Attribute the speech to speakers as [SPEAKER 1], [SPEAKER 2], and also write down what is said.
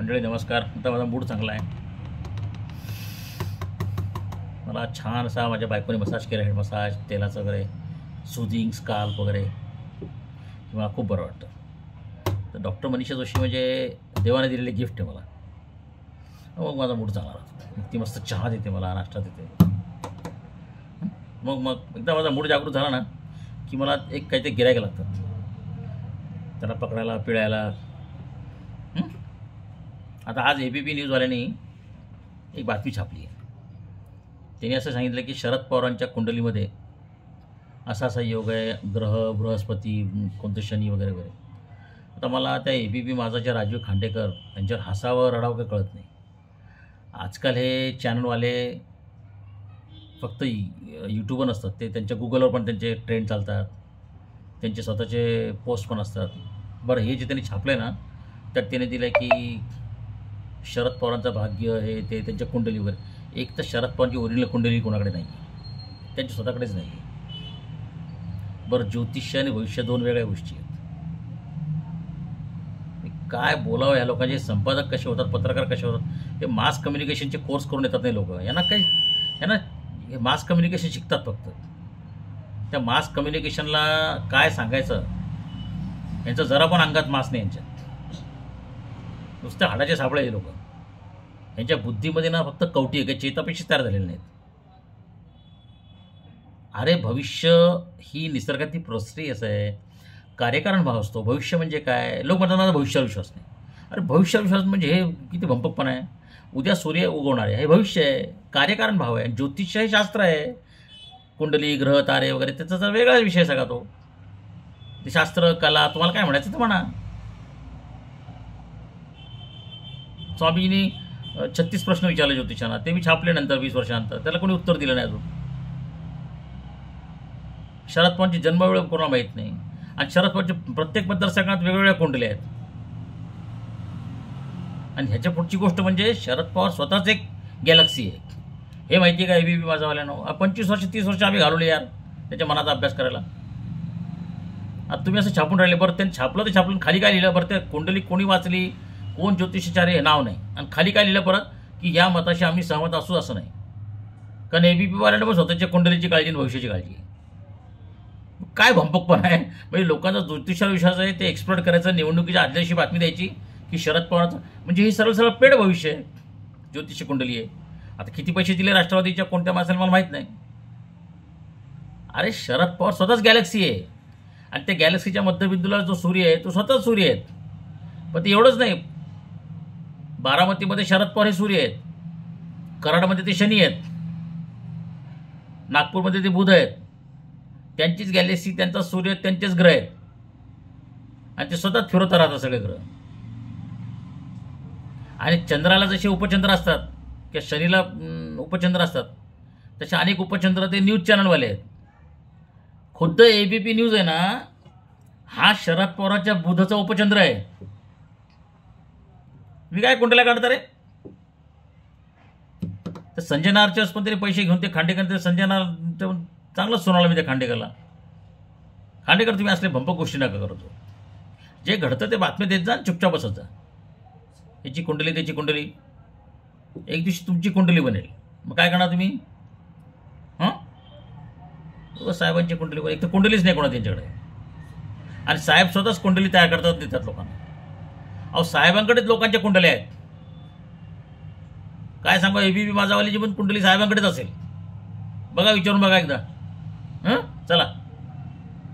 [SPEAKER 1] मंडळी नमस्कार. आता माझा मूड चांगला आहे. मला छान असा माझ्या बायकोने मसाज केला, हेड मसाज, तेलाचं वगैरे, सुदिंग स्काल्प वगैरे, मला खूप बरं वाटतं. तर डॉक्टर मनीषा जोशी म्हणजे देवाने दिलेली गिफ्ट आहे मला. मग माझा मूड चांगला राहतो. मग ती मस्त चहा देते मला, नाश्ता देते. मग एकदा माझा मूड जागृत झाला ना की मला एक काहीतरी गिरायक लागतं, त्याला पकडायला पिळायला. आता आज ABP न्यूजवाल्यांनी एक बातमी छापली आहे. त्यांनी असं सांगितलं की शरद पवारांच्या कुंडलीमध्ये असा असा योग आहे, ग्रह बृहस्पती, कोणतं शनी वगैरे वगैरे. आता मला त्या ABP माझाच्या राजीव खांडेकर यांच्यावर हसावं रडावं काही कळत नाही. आजकाल हे चॅनलवाले फक्त यूट्यूबवर नसतात, ते त्यांच्या गुगलवर पण त्यांचे ट्रेंड चालतात, त्यांचे स्वतःचे पोस्ट पण असतात. बरं, हे जे त्यांनी छापलं आहे ना, त्यात त्याने दिलं आहे की शरद पवारांचं भाग्य हे ते त्यांच्या कुंडलीवर. एक तर शरद पवारांची ओरिजिनल कुंडली कोणाकडे नाही आहे, त्यांच्या स्वतःकडेच नाही आहे. बरं, ज्योतिष्य आणि भविष्य दोन वेगळ्या गोष्टी आहेत. काय बोलावं या लोकांचे. संपादक कसे होतात, पत्रकार कसे होतात, हे मास कम्युनिकेशनचे कोर्स करून येतात नाही लोक. यांना मास कम्युनिकेशन शिकतात फक्त. त्या मास कम्युनिकेशनला काय सांगायचं यांचं जरा पण अंगात मास नाही यांच्या. नुसतं हाडाचे सापळे लोक. यांच्या बुद्धीमध्ये ना फक्त कवटी आहे, काही चेतापेक्षा तयार झालेले नाहीत. अरे भविष्य ही निसर्गातली प्रोसेस आहे, कार्यकारण भाव असतो. भविष्य म्हणजे काय, लोक म्हणतात माझा भविष्यावर विश्वास नाही. अरे भविष्यावर विश्वास म्हणजे हे किती भंपकपणा आहे. उद्या सूर्य उगवणार आहे, हे भविष्य आहे, कार्यकारण भाव आहे. ज्योतिष हे शास्त्र आहे, कुंडली ग्रह तारे वगैरे त्याचा वेगळा विषय सगळा तो. ते शास्त्र कला तुम्हाला काय म्हणायचं ते म्हणा. स्वामीजींनी 36 प्रश्न विचारले ज्योतिषांना, ते मी छापले नंतर 20 वर्षानंतर. त्याला कोणी उत्तर दिलं नाही अजून. शरद पवारांची जन्मवेळ कोणाला माहीत नाही. आणि शरद पवारच्या प्रत्येक मतदारसंघात वेगवेगळ्या कुंडल्या आहेत. आणि ह्याच्या पुढची गोष्ट म्हणजे शरद पवार स्वतःच एक गॅलेक्सी आहे. हे माहिती आहे का ABP माझावाल्यानं. 25 वर्ष 30 वर्ष आम्ही घालवले यार त्याच्या मनाचा अभ्यास करायला. आता तुम्ही असं छापून राहिले. बरं, त्यांनी छापलं तर छापलं, खाली काय लिहिलं बरं, ते कुंडली कोणी वाचली, कोण ज्योतिषाचार्य हे नाव नाही. आणि खाली काय लिहिलं परत की या मताशी आम्ही सहमत असू, असं नाही. कारण ABP वाल्यांना पण स्वतःच्या कुंडलीची काळजी आणि भविष्याची काळजी आहे. काय भंपकपण आहे. म्हणजे लोकांचा ज्योतिषावर विश्वास आहे, ते एक्सप्लोर करायचं, निवडणुकीच्या आदल्या दिवशी बातमी द्यायची की शरद पवारचं म्हणजे ही सरळ सरळ पेड भविष्य आहे, ज्योतिष कुंडली आहे. आता किती पैसे दिले राष्ट्रवादीच्या कोणत्या माणसाला मला माहीत नाही. अरे शरद पवार स्वतःच गॅलेक्सी आहे. आणि त्या गॅलेक्सीच्या मध्यबिंदूला जो सूर्य आहे तो स्वतःच सूर्य आहेत. पण ते एवढंच नाही, बारामतीमध्ये शरद पवार हे सूर्य आहेत, कराडमध्ये ते शनी आहेत, नागपूरमध्ये ते बुध आहेत. त्यांचीच गॅलेक्सी, त्यांचा सूर्य, त्यांचेच ग्रह आहेत. आणि ते स्वतःच फिरवत राहतात सगळे ग्रह. आणि चंद्राला जसे उपचंद्र असतात किंवा शनीला उपचंद्र असतात, तसे अनेक उपचंद्र ते न्यूज चॅनलवाले आहेत. खुद्द ABP न्यूज आहे ना, हा शरद पवारांच्या बुधचा उपचंद्र आहे. मी काय कुंडल्या काढता रे. तर संजय नारच्या पण तरी पैसे घेऊन ते खांडेकर, ते संजय नार चांगलं सोनाला मी त्या खांडेकरला. खांडेकर तुम्ही असले भंपक गोष्टी नका करतो. जे घडतं ते बातमी देत जा, चुपचाप बसत जा. याची कुंडली त्याची कुंडली, एक दिवशी तुमची कुंडली बनेल. मग काय करणार तुम्ही. साहेबांची कुंडली, एक तर कुंडलीच नाही कोणा त्यांच्याकडे. आणि साहेब स्वतःच कुंडली तयार करतात, देतात लोकांना. अहो साहेबांकडेच लोकांच्या कुंडल्या आहेत. काय सांगू, ABP माझावालीची पण कुंडली साहेबांकडेच असेल. बघा, विचारून बघा एकदा. चला.